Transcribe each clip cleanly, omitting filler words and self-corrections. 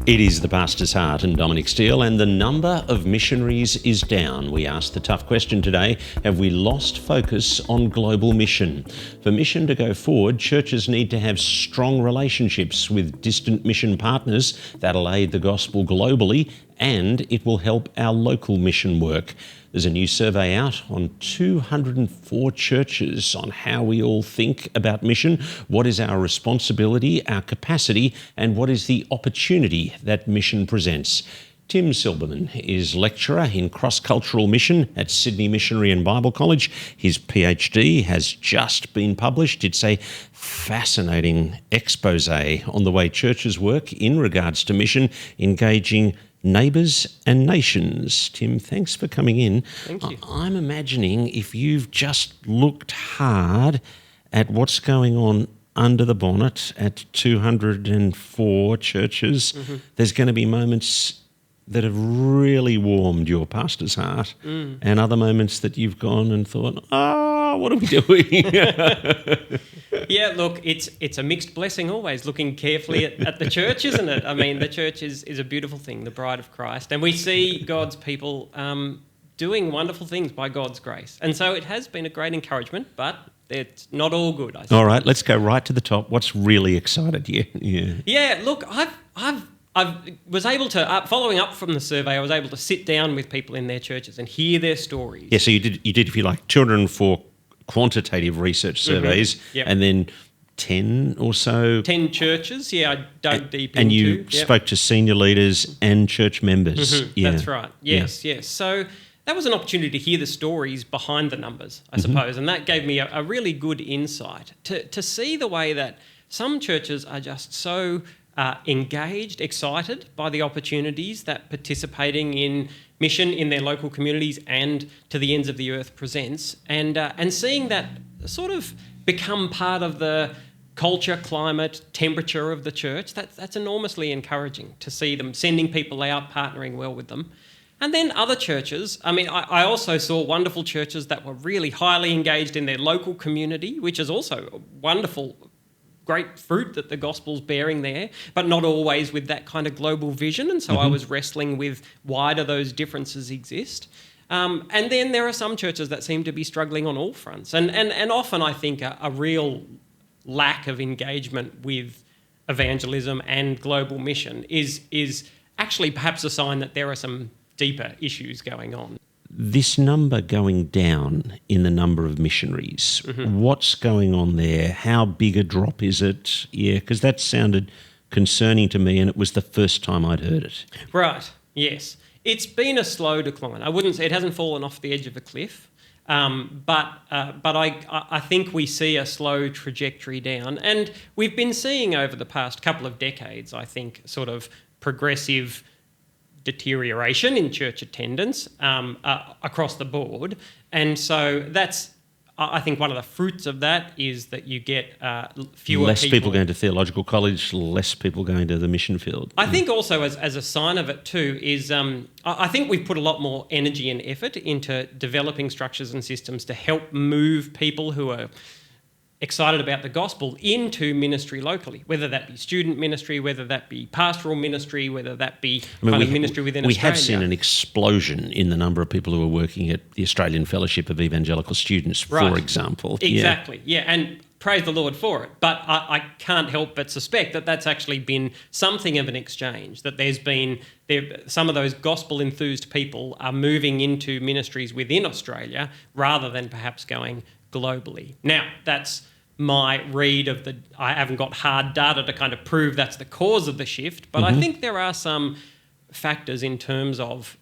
It is the Pastor's Heart and Dominic Steele, and the number of missionaries is down. We asked the tough question today, have we lost focus on global mission? For mission to go forward, churches need to have strong relationships with distant mission partners. That'll aid the gospel globally, and it will help our local mission work. There's a new survey out on 204 churches on how we all think about mission, what is our responsibility, our capacity, and what is the opportunity that mission presents. Tim Silberman is lecturer in cross-cultural mission at Sydney Missionary and Bible College. His PhD has just been published. It's a fascinating expose on the way churches work in regards to mission, engaging neighbours and nations. Tim, thanks for coming in. Thank you. I'm imagining if you've just looked hard at what's going on under the bonnet at 204 churches, there's going to be moments that have really warmed your pastor's heart and other moments that you've gone and thought, what are we doing? Yeah, look, it's a mixed blessing always, looking carefully at the church, isn't it? I mean, the church is a beautiful thing, the bride of Christ, and we see God's people doing wonderful things by God's grace. And so it has been a great encouragement, but it's not all good, I think. All right, let's go right to the top. What's really excited you? Yeah, look, I was able to, following up from the survey, I was able to sit down with people in their churches and hear their stories. Yeah, so you did, if you like, 204 quantitative research surveys, Yep. and then 10 or so. 10 churches, yeah, I dug deep into. And you spoke to senior leaders and church members. Yeah. That's right, yes. So that was an opportunity to hear the stories behind the numbers, I suppose, and that gave me a really good insight to see the way that some churches are just so engaged, excited by the opportunities that participating in mission in their local communities and to the ends of the earth presents, and seeing that sort of become part of the culture, climate, temperature of the church. That's enormously encouraging to see them sending people out, partnering well with them. And then other churches, I mean, I also saw wonderful churches that were really highly engaged in their local community, which is also a wonderful, great fruit that the gospel's bearing there, but not always with that kind of global vision. And so I was wrestling with why do those differences exist? And then there are some churches that seem to be struggling on all fronts. And often I think a real lack of engagement with evangelism and global mission is actually perhaps a sign that there are some deeper issues going on. This number going down in the number of missionaries, what's going on there? How big a drop is it? Yeah, because that sounded concerning to me, and it was the first time I'd heard it. Right, yes. It's been a slow decline. I wouldn't say it hasn't fallen off the edge of a cliff, but I think we see a slow trajectory down. And we've been seeing over the past couple of decades, I think, sort of progressive deterioration in church attendance across the board. And so that's, I think one of the fruits of that is that you get fewer less people going to theological college, less people going to the mission field. I think also as a sign of it too is I think we've put a lot more energy and effort into developing structures and systems to help move people who are excited about the gospel into ministry locally, whether that be student ministry, whether that be pastoral ministry, whether that be ministry within Australia. We have seen an explosion in the number of people who are working at the Australian Fellowship of Evangelical Students, for example. Exactly, yeah, and praise the Lord for it. But I can't help but suspect that that's actually been something of an exchange, that there's been some of those gospel-enthused people are moving into ministries within Australia rather than perhaps going globally. Now, that's my read of I haven't got hard data to kind of prove that's the cause of the shift, but I think there are some factors in terms of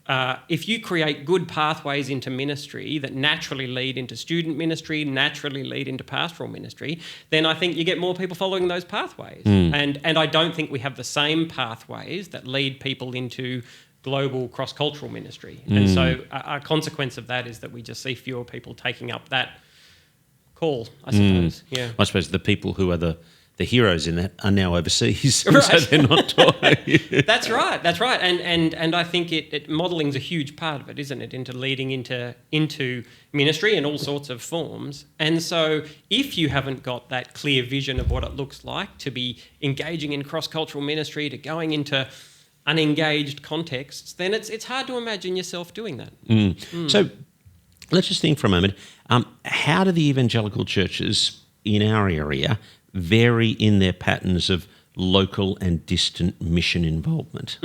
if you create good pathways into ministry that naturally lead into student ministry, naturally lead into pastoral ministry, then I think you get more people following those pathways. And I don't think we have the same pathways that lead people into global cross-cultural ministry. And so a consequence of that is that we just see fewer people taking up that call, I suppose. Yeah. I suppose the people who are the heroes in that are now overseas, right. So they're not taught. That's right. And I think modelling's a huge part of it, isn't it? Into leading into ministry in all sorts of forms. And so if you haven't got that clear vision of what it looks like to be engaging in cross-cultural ministry, to going into unengaged contexts, then it's hard to imagine yourself doing that. So let's just think for a moment. How do the evangelical churches in our area vary in their patterns of local and distant mission involvement?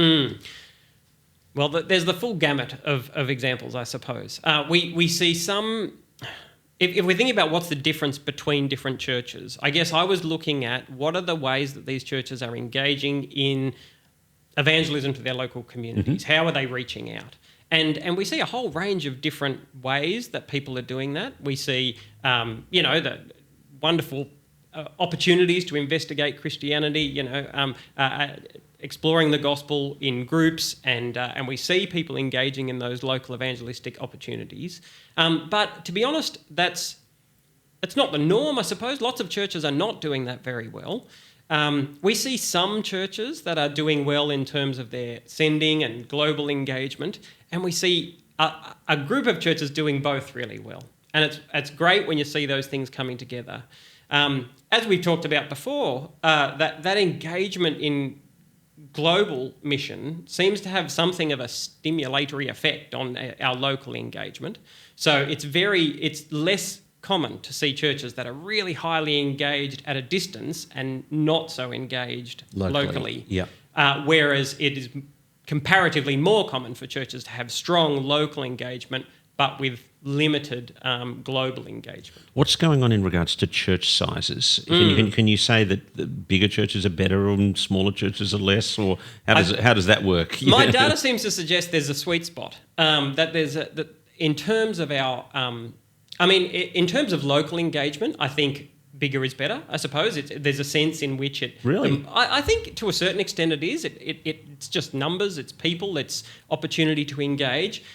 Well, there's the full gamut of examples, I suppose. We see some... If we're thinking about what's the difference between different churches, I guess I was looking at what are the ways that these churches are engaging in evangelism to their local communities. How are they reaching out? And we see a whole range of different ways that people are doing that. We see, the wonderful opportunities to investigate Christianity, exploring the gospel in groups, and we see people engaging in those local evangelistic opportunities. But to be honest, it's not the norm, I suppose. Lots of churches are not doing that very well. We see some churches that are doing well in terms of their sending and global engagement, and we see a group of churches doing both really well. And it's great when you see those things coming together. As we've talked about before, that engagement in global mission seems to have something of a stimulatory effect on our local engagement. So it's less common to see churches that are really highly engaged at a distance and not so engaged locally. Yeah. Whereas it is comparatively more common for churches to have strong local engagement but with limited global engagement. What's going on in regards to church sizes? Can you say that the bigger churches are better and smaller churches are less, or how does that work? My data seems to suggest there's a sweet spot. That in terms of our, in terms of local engagement, I think bigger is better. I suppose there's a sense in which it really. I think to a certain extent it is. It's just numbers. It's people. It's opportunity to engage.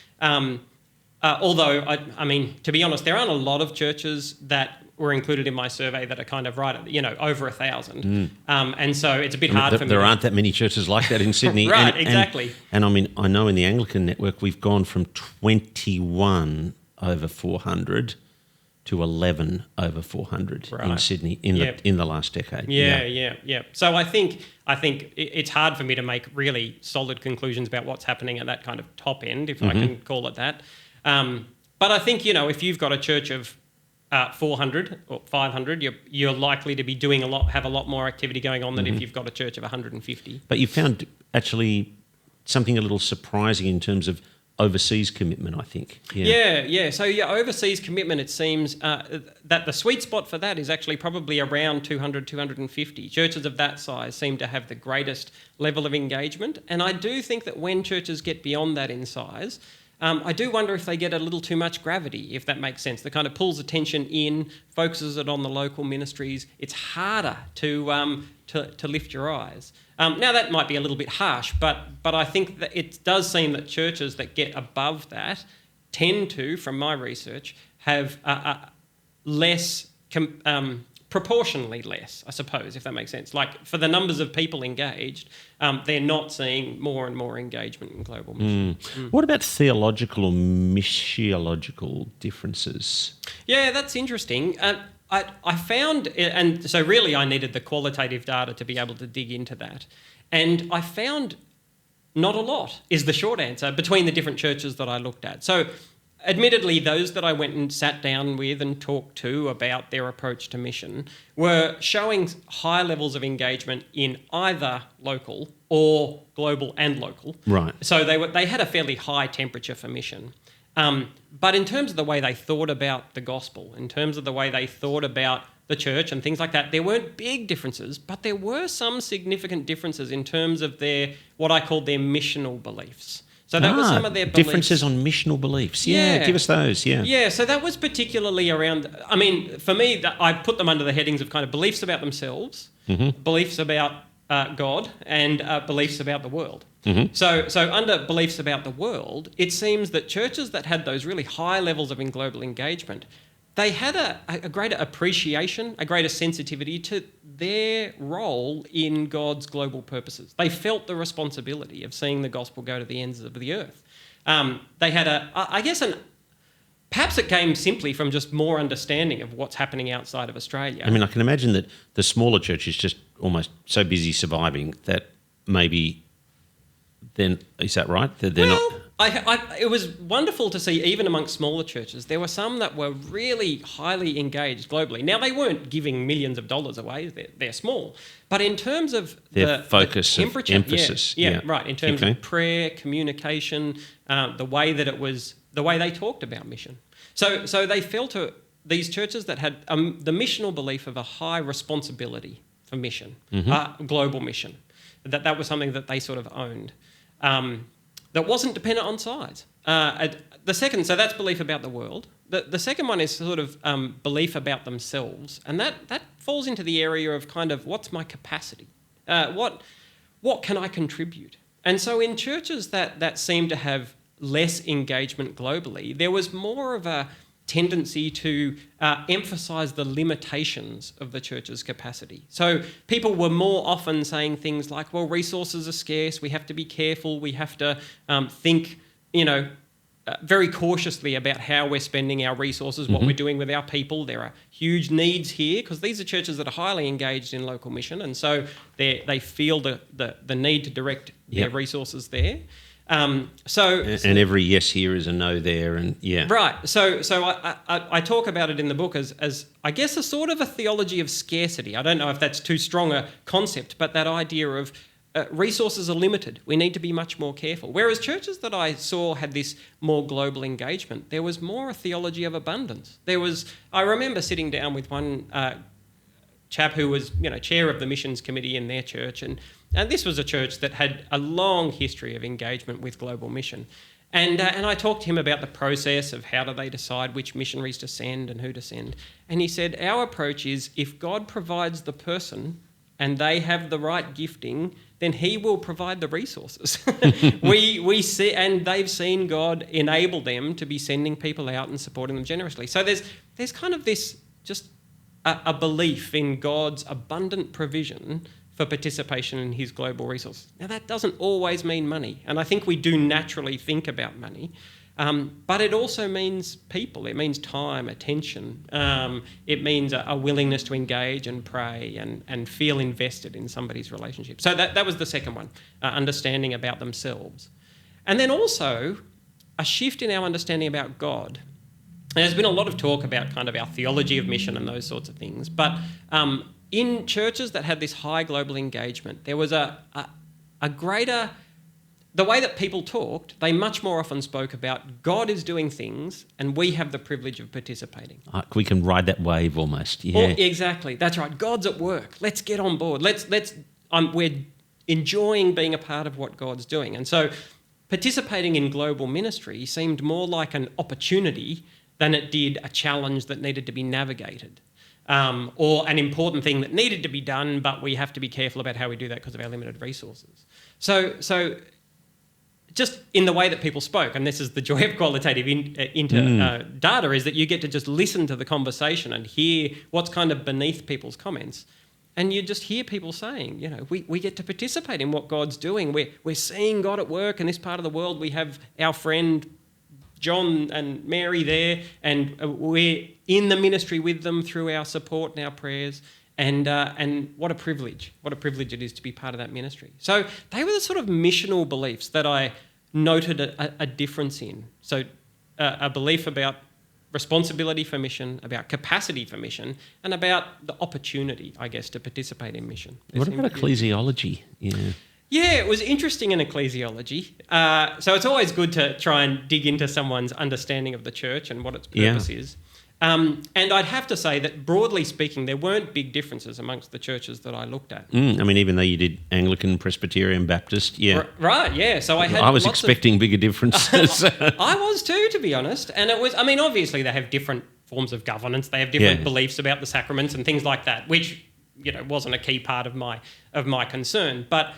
Although, to be honest, there aren't a lot of churches that were included in my survey that are kind of right at, over 1,000. And so it's a bit hard for me. There aren't that many churches like that in Sydney. Right, exactly. And I know in the Anglican network we've gone from 21 over 400 to 11 over 400 in Sydney in the last decade. Yeah. So I think it's hard for me to make really solid conclusions about what's happening at that kind of top end, if I can call it that. But I think, if you've got a church of 400 or 500, you're likely to be have a lot more activity going on than if you've got a church of 150. But you found actually something a little surprising in terms of overseas commitment, I think. Yeah. So overseas commitment, it seems that the sweet spot for that is actually probably around 200, 250. Churches of that size seem to have the greatest level of engagement. And I do think that when churches get beyond that in size, I do wonder if they get a little too much gravity, if that makes sense. That kind of pulls attention in, focuses it on the local ministries. It's harder to lift your eyes. Now, that might be a little bit harsh, but I think that it does seem that churches that get above that tend to, from my research, have less... proportionally less, I suppose, if that makes sense. Like, for the numbers of people engaged, they're not seeing more and more engagement in global mission. What about theological or missiological differences? Yeah, that's interesting. I found, and so really I needed the qualitative data to be able to dig into that. And I found not a lot is the short answer between the different churches that I looked at. So admittedly, those that I went and sat down with and talked to about their approach to mission were showing high levels of engagement in either local or global and local. Right. So they had a fairly high temperature for mission. But in terms of the way they thought about the gospel, in terms of the way they thought about the church and things like that, there weren't big differences, but there were some significant differences in terms of what I called their missional beliefs. So that was some of their beliefs. Differences on missional beliefs. Yeah, give us those, Yeah, so that was particularly around... for me, I put them under the headings of kind of beliefs about themselves, beliefs about God, and beliefs about the world. So under beliefs about the world, it seems that churches that had those really high levels of global engagement, they had a greater appreciation, a greater sensitivity to their role in God's global purposes. They felt the responsibility of seeing the gospel go to the ends of the earth. They had perhaps it came simply from just more understanding of what's happening outside of Australia. I can imagine that the smaller church is just almost so busy surviving that maybe then is that right? They're Well, not. it was wonderful to see, even amongst smaller churches, there were some that were really highly engaged globally. Now, they weren't giving millions of dollars away. They're small. But in terms of Their focus, the temperature, emphasis. yeah, right, in terms of prayer, communication, the way they talked about mission. So they felt these churches that had the missional belief of a high responsibility for mission, global mission, that was something that they sort of owned. That wasn't dependent on size. So that's belief about the world. The second one is sort of belief about themselves, and that falls into the area of kind of what's my capacity, what can I contribute? And so in churches that seem to have less engagement globally, there was more of a tendency to emphasise the limitations of the church's capacity. So people were more often saying things like, well, resources are scarce, we have to be careful, we have to think, very cautiously about how we're spending our resources, what we're doing with our people. There are huge needs here because these are churches that are highly engaged in local mission, and so they feel the need to direct their resources there. And every yes here is a no there, and right. So I talk about it in the book as I guess a sort of a theology of scarcity. I don't know if that's too strong a concept, but that idea of resources are limited. We need to be much more careful. Whereas churches that I saw had this more global engagement, there was more a theology of abundance. I remember sitting down with one chap who was, chair of the missions committee in their church, and this was a church that had a long history of engagement with global mission. And I talked to him about the process of how do they decide which missionaries to send and who to send. And he said, our approach is if God provides the person and they have the right gifting, then he will provide the resources. we see, and they've seen God enable them to be sending people out and supporting them generously. So there's kind of this just a belief in God's abundant provision for participation in his global resources. Now, that doesn't always mean money, and I think we do naturally think about money, but it also means people. It means time, attention. It means a willingness to engage and pray and feel invested in somebody's relationship. So that was the second one, understanding about themselves. And then also a shift in our understanding about God. And there's been a lot of talk about kind of our theology of mission and those sorts of things, but in churches that had this high global engagement, there was a greater... The way that people talked, they much more often spoke about God is doing things and we have the privilege of participating. We can ride that wave almost, yeah. Exactly, that's right. God's at work. Let's get on board. We're enjoying being a part of what God's doing. And so participating in global ministry seemed more like an opportunity than it did a challenge that needed to be navigated. Or an important thing that needed to be done, but we have to be careful about how we do that because of our limited resources. So just in the way that people spoke, and this is the joy of qualitative data, is that you get to just listen to the conversation and hear what's kind of beneath people's comments. And you just hear people saying, we get to participate in what God's doing. We're seeing God at work in this part of the world. We have our friend John and Mary there, and we're in the ministry with them through our support and our prayers. And what a privilege it is to be part of that ministry. So they were the sort of missional beliefs that I noted a difference in. So a belief about responsibility for mission, about capacity for mission, and about the opportunity, I guess, to participate in mission. What about ecclesiology? Yeah, it was interesting in ecclesiology. So it's always good to try and dig into someone's understanding of the church and what its purpose is. And I'd have to say that, broadly speaking, there weren't big differences amongst the churches that I looked at. Even though you did Anglican, Presbyterian, Baptist, Right, yeah. So I was expecting bigger differences. I was too, to be honest. And it was, obviously they have different forms of governance. They have different beliefs about the sacraments and things like that, which, wasn't a key part of my concern. But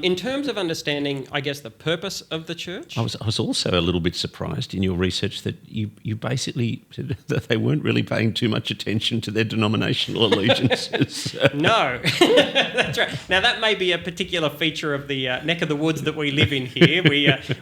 in terms of understanding, I guess, the purpose of the church... I was also a little bit surprised in your research that you basically said that they weren't really paying too much attention to their denominational allegiances. No, that's right. Now, that may be a particular feature of the neck of the woods that we live in here.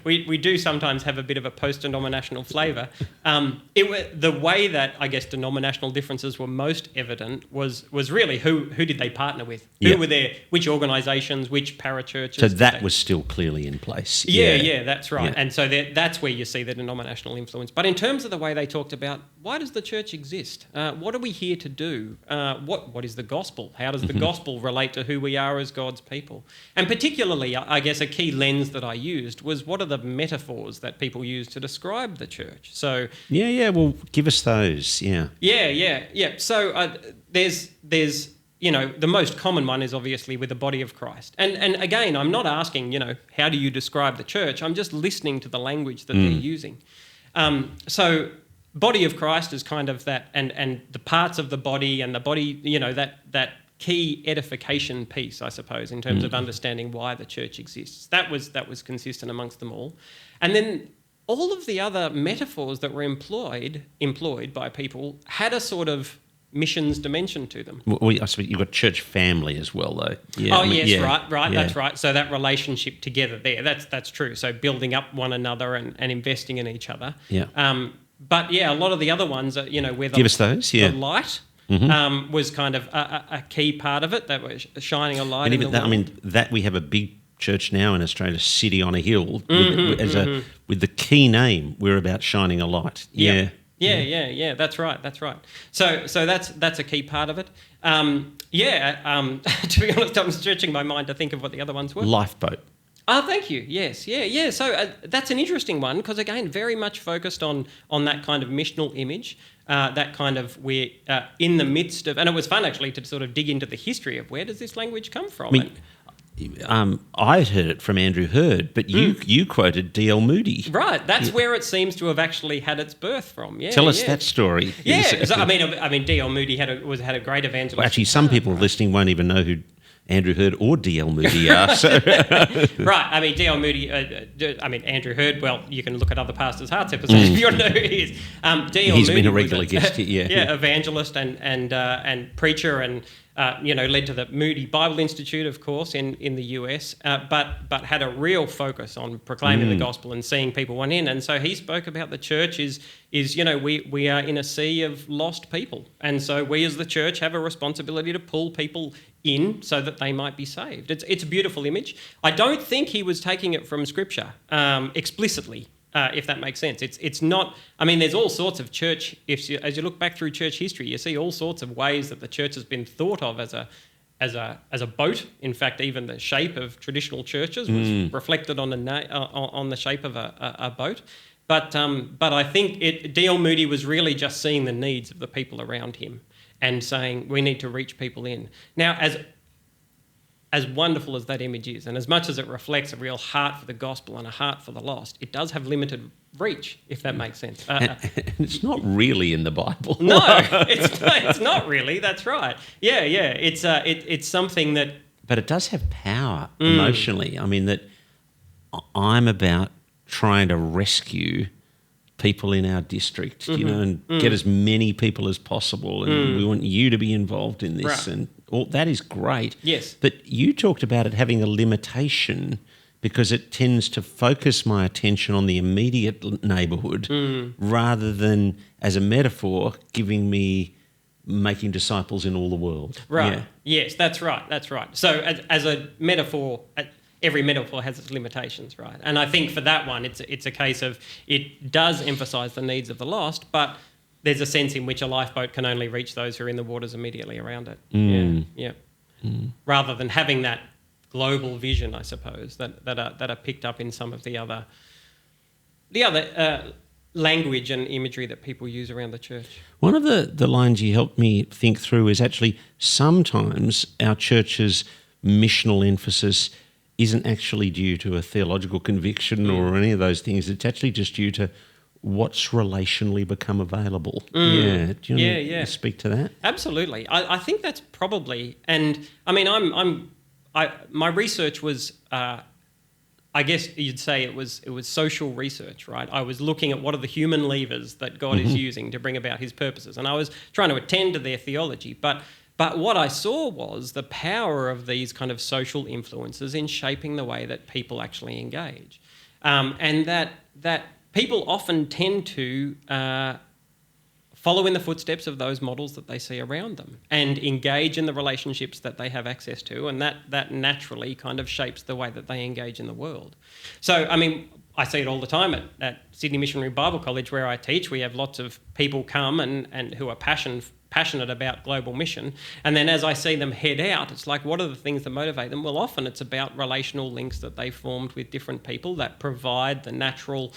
We do sometimes have a bit of a post-denominational flavour. The way that, I guess, denominational differences were most evident was really who did they partner with? Who were there? Which organisations, which parishes, churches. So that was still clearly in place. Yeah, that's right. Yeah. And so that's where you see the denominational influence. But in terms of the way they talked about, why does the church exist? What are we here to do? What is the gospel? How does the gospel relate to who we are as God's people? And particularly, I guess a key lens that I used was, what are the metaphors that people use to describe the church? So Well, give us those. Yeah. So there's the most common one is obviously with the body of Christ. And again, I'm not asking, how do you describe the church? I'm just listening to the language that they're using. So body of Christ is kind of that, and the parts of the body and the body, that key edification piece, I suppose, in terms of understanding why the church exists. That was consistent amongst them all. And then all of the other metaphors that were employed by people had a sort of missions dimension to them. Well, I suppose you've got church family as well, though. Yeah, Right. Yeah. That's right. So that relationship together there, that's true. So building up one another and investing in each other. Yeah. But a lot of the other ones are, where Give us those. Yeah. The light was kind of a key part of it. That was shining a light. And in even the that, world. that we have a big church now in Australia, City on a Hill, with the key name, we're about shining a light. Yeah. Yeah. That's right. So that's a key part of it. To be honest, I'm stretching my mind to think of what the other ones were. Lifeboat. Oh, thank you. Yes, yeah. So that's an interesting one because, again, very much focused on that kind of missional image, that kind of we're in the midst of... And it was fun, actually, to sort of dig into the history of where does this language come from. I heard it from Andrew Hurd, but you quoted D.L. Moody. Right, that's where it seems to have actually had its birth from. Yeah, Tell us that story. Yeah, so, I mean, D.L. Moody had a great evangelist. Well, actually, some people listening won't even know who Andrew Hurd or D.L. Moody are. So. Right, I mean, D.L. Moody, Andrew Hurd, well, you can look at other Pastors' Hearts episodes if you want to know who he is. D.L. He's Moody been a regular guest, evangelist and preacher, and led to the Moody Bible Institute, of course, in the US, but had a real focus on proclaiming the gospel and seeing people went in. And so he spoke about the church is we are in a sea of lost people, and so we as the church have a responsibility to pull people in so that they might be saved. It's a beautiful image. I don't think he was taking it from Scripture explicitly. If that makes sense. It's not... I mean, there's all sorts of church... as you look back through church history, you see all sorts of ways that the church has been thought of as a boat. In fact, even the shape of traditional churches was reflected on the shape of a boat. But I think D.L. Moody was really just seeing the needs of the people around him and saying, we need to reach people in. Now, as wonderful as that image is, and as much as it reflects a real heart for the gospel and a heart for the lost, it does have limited reach, if that makes sense. And it's not really in the Bible. No, it's not really. That's right. Yeah. It's something that... But it does have power emotionally. I mean, that I'm about trying to rescue people in our district, and get as many people as possible, and we want you to be involved in this, right. And all that is great. Yes. But you talked about it having a limitation because it tends to focus my attention on the immediate neighbourhood rather than, as a metaphor, giving me making disciples in all the world. Right. Yeah. Yes, that's right. So as a metaphor... Every metaphor has its limitations, right? And I think for that one, it's a case of it does emphasise the needs of the lost, but there's a sense in which a lifeboat can only reach those who are in the waters immediately around it. Yeah. Rather than having that global vision, I suppose, that are picked up in some of the other language and imagery that people use around the church. One of the lines you helped me think through is actually sometimes our church's missional emphasis isn't actually due to a theological conviction or any of those things. It's actually just due to what's relationally become available. Yeah. Do you want to speak to that? Absolutely. I think that's probably... And, I mean, my research was... I guess you'd say it was social research, right? I was looking at what are the human levers that God is using to bring about his purposes. And I was trying to attend to their theology. But what I saw was the power of these kind of social influences in shaping the way that people actually engage. And that people often tend to follow in the footsteps of those models that they see around them and engage in the relationships that they have access to, and that naturally kind of shapes the way that they engage in the world. So, I mean, I see it all the time at Sydney Missionary Bible College where I teach. We have lots of people come and who are passionate about global mission. And then as I see them head out, it's like, what are the things that motivate them? Well, often it's about relational links that they formed with different people that provide the natural,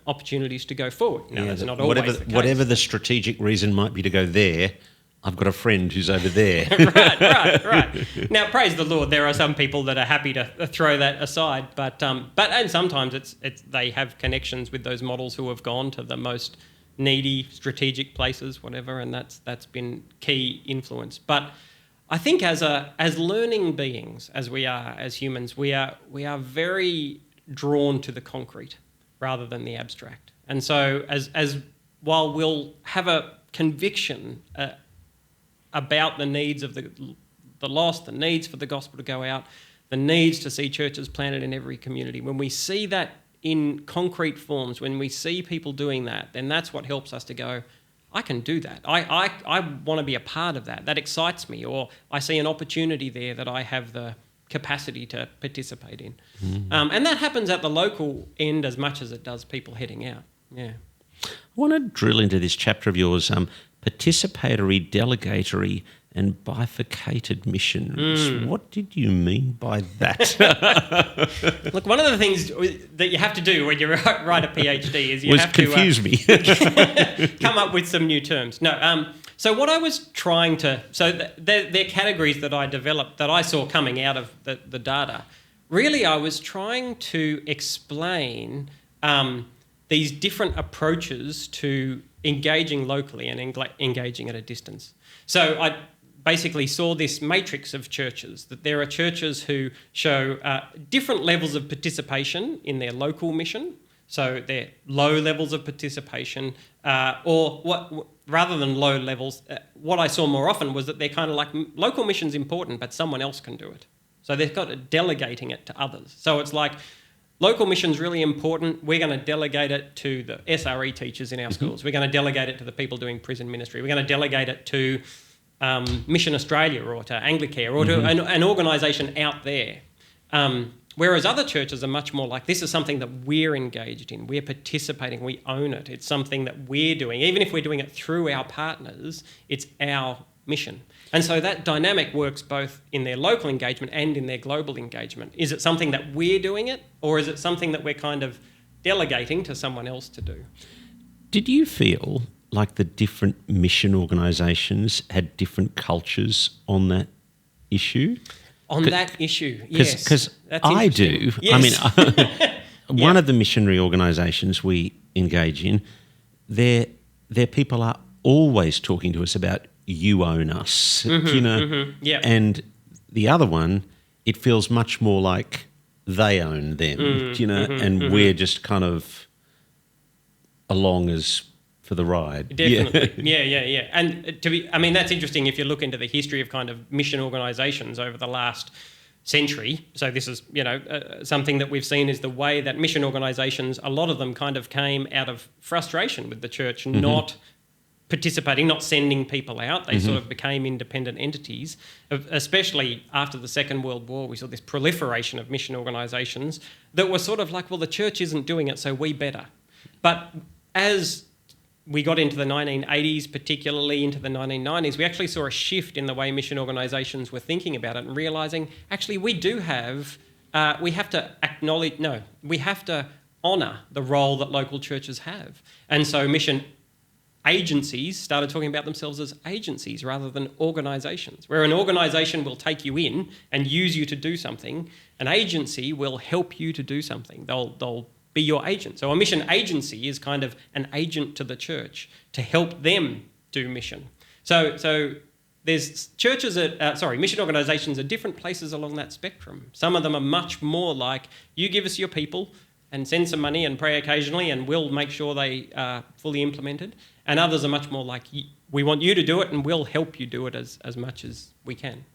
opportunities to go forward. Now, that's not always the case. Whatever the strategic reason might be to go there, I've got a friend who's over there. Right. Now, praise the Lord, there are some people that are happy to throw that aside, but and sometimes it's they have connections with those models who have gone to the most needy, strategic places, whatever, and that's been key influence. But I think as learning beings, as we are as humans, we are very drawn to the concrete rather than the abstract. And so as while we'll have a conviction about the needs of the lost, the needs for the gospel to go out, the needs to see churches planted in every community, when we see that in concrete forms, when we see people doing that, then that's what helps us to go, I can do that. I want to be a part of that. That excites me. Or I see an opportunity there that I have the capacity to participate in. And that happens at the local end as much as it does people heading out. Yeah. I want to drill into this chapter of yours, participatory, delegatory and bifurcated missions. What did you mean by that? Look, one of the things that you have to do when you write a PhD is you have confuse me. come up with some new terms. No, so what I was trying to... So they're categories that I developed that I saw coming out of the data. Really, I was trying to explain these different approaches to engaging locally and engaging at a distance. So I basically saw this matrix of churches, that there are churches who show different levels of participation in their local mission. So they're low levels of participation, rather than low levels, what I saw more often was that they're kind of like, local mission's important, but someone else can do it. So they've got delegating it to others. So it's like, local mission's really important. We're going to delegate it to the SRE teachers in our schools. We're going to delegate it to the people doing prison ministry. We're going to delegate it to Mission Australia or to Anglicare or to an organisation out there. Whereas other churches are much more like, this is something that we're engaged in. We're participating. We own it. It's something that we're doing. Even if we're doing it through our partners, it's our mission. And so that dynamic works both in their local engagement and in their global engagement. Is it something that we're doing it, or is it something that we're kind of delegating to someone else to do? Did you feel like the different mission organisations had different cultures on that issue? On that issue, yes. Because I do. Yes. I mean, one of the missionary organisations we engage in, their people are always talking to us about you own us, and the other one, it feels much more like they own them, and we're just kind of along as for the ride. Definitely, yeah. And that's interesting if you look into the history of kind of mission organisations over the last century. So this is, something that we've seen is the way that mission organisations, a lot of them kind of came out of frustration with the church, not participating, not sending people out. They sort of became independent entities. Especially after the Second World War, we saw this proliferation of mission organisations that were sort of like, well, the church isn't doing it, so we better. But as we got into the 1980s, particularly into the 1990s, we actually saw a shift in the way mission organisations were thinking about it and realising, actually, we have to honour the role that local churches have. And so mission agencies started talking about themselves as agencies rather than organisations, where an organisation will take you in and use you to do something. An agency will help you to do something. They'll be your agent. So a mission agency is kind of an agent to the church to help them do mission. So there's churches mission organisations at different places along that spectrum. Some of them are much more like, you give us your people and send some money and pray occasionally and we'll make sure they are fully implemented. And others are much more like, we want you to do it and we'll help you do it as much as we can.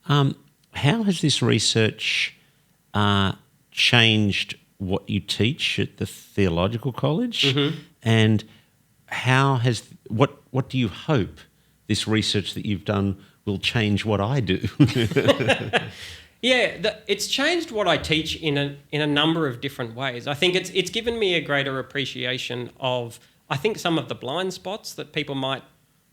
How has this research changed what you teach at the Theological College? And what do you hope this research that you've done will change what I do? Yeah, it's changed what I teach in a number of different ways. I think it's given me a greater appreciation of, I think, some of the blind spots that people might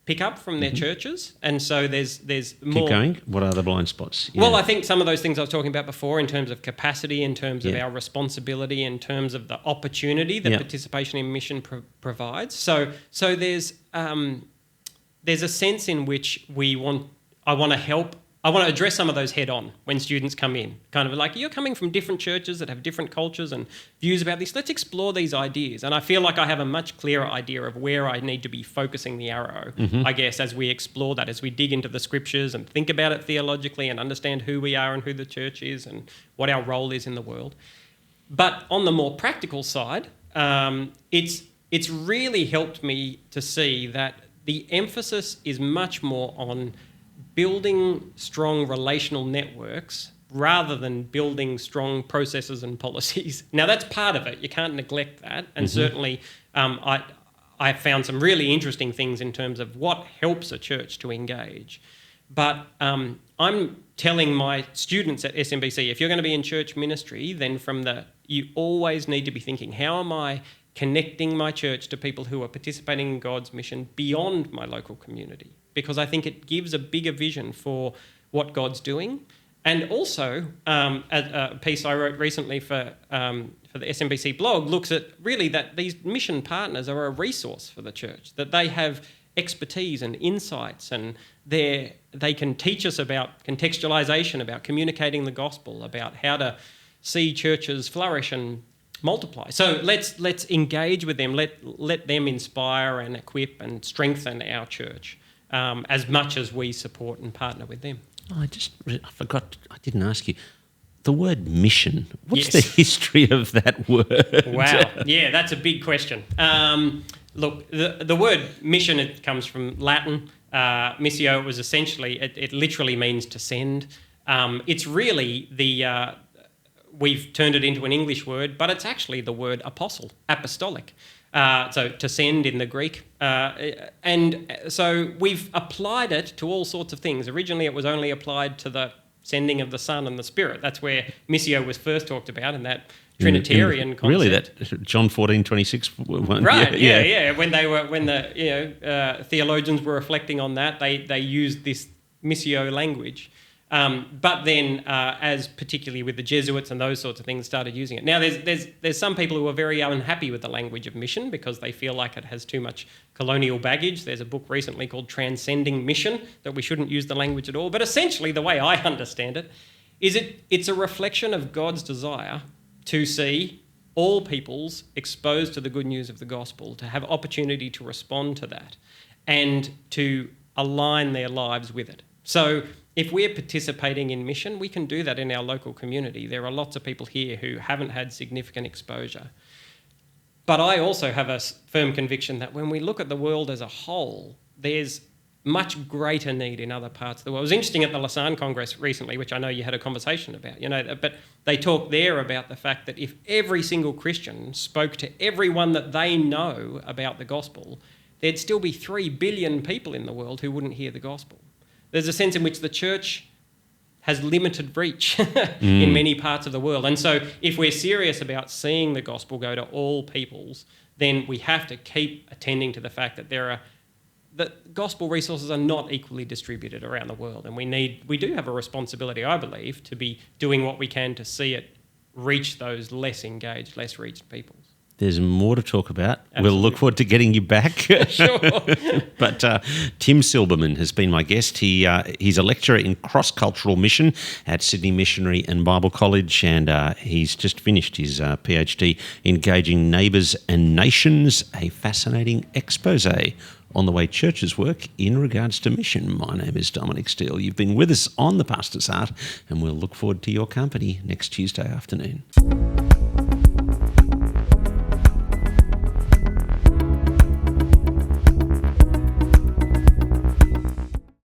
pick up from their churches, and so there's more. Keep going. What are the blind spots? Yeah. Well, I think some of those things I was talking about before, in terms of capacity, in terms of our responsibility, in terms of the opportunity that participation in mission provides. So there's a sense in which I want to address some of those head on when students come in. Kind of like, you're coming from different churches that have different cultures and views about this. Let's explore these ideas. And I feel like I have a much clearer idea of where I need to be focusing the arrow, I guess, as we explore that, as we dig into the scriptures and think about it theologically and understand who we are and who the church is and what our role is in the world. But on the more practical side, it's really helped me to see that the emphasis is much more on building strong relational networks rather than building strong processes and policies. Now, that's part of it. You can't neglect that. And certainly I have found some really interesting things in terms of what helps a church to engage. But I'm telling my students at SMBC, if you're going to be in church ministry, then you always need to be thinking, how am I connecting my church to people who are participating in God's mission beyond my local community? Because I think it gives a bigger vision for what God's doing. And also, a piece I wrote recently for the SMBC blog looks at really that these mission partners are a resource for the church, that they have expertise and insights, and they can teach us about contextualization, about communicating the gospel, about how to see churches flourish and multiply. So let's engage with them, let them inspire and equip and strengthen our church as much as we support and partner with them. I forgot, I didn't ask you. The word mission, what's the history of that word? Wow, yeah, that's a big question. Look, the word mission, it comes from Latin. Missio, it was essentially, it literally means to send. It's really we've turned it into an English word, but it's actually the word apostle, apostolic. So to send in the Greek. And so we've applied it to all sorts of things. Originally, it was only applied to the sending of the Son and the Spirit. That's where missio was first talked about in that Trinitarian concept. Really, that John 14:26. Right. Yeah. When the theologians were reflecting on that, they used this missio language. But then, as particularly with the Jesuits and those sorts of things, started using it. Now, there's some people who are very unhappy with the language of mission because they feel like it has too much colonial baggage. There's a book recently called Transcending Mission that we shouldn't use the language at all. But essentially, the way I understand it is it's a reflection of God's desire to see all peoples exposed to the good news of the gospel, to have opportunity to respond to that and to align their lives with it. So if we're participating in mission, we can do that in our local community. There are lots of people here who haven't had significant exposure. But I also have a firm conviction that when we look at the world as a whole, there's much greater need in other parts of the world. It was interesting at the Lausanne Congress recently, which I know you had a conversation about, but they talked there about the fact that if every single Christian spoke to everyone that they know about the gospel, there'd still be 3 billion people in the world who wouldn't hear the gospel. There's a sense in which the church has limited reach in many parts of the world. And so if we're serious about seeing the gospel go to all peoples, then we have to keep attending to the fact that the gospel resources are not equally distributed around the world. And we do have a responsibility, I believe, to be doing what we can to see it reach those less engaged, less reached peoples. There's more to talk about. Absolutely. We'll look forward to getting you back. Sure. But Tim Silberman has been my guest. He's a lecturer in cross-cultural mission at Sydney Missionary and Bible College, and he's just finished his PhD, Engaging Neighbours and Nations, a fascinating expose on the way churches work in regards to mission. My name is Dominic Steele. You've been with us on The Pastor's Heart, and we'll look forward to your company next Tuesday afternoon.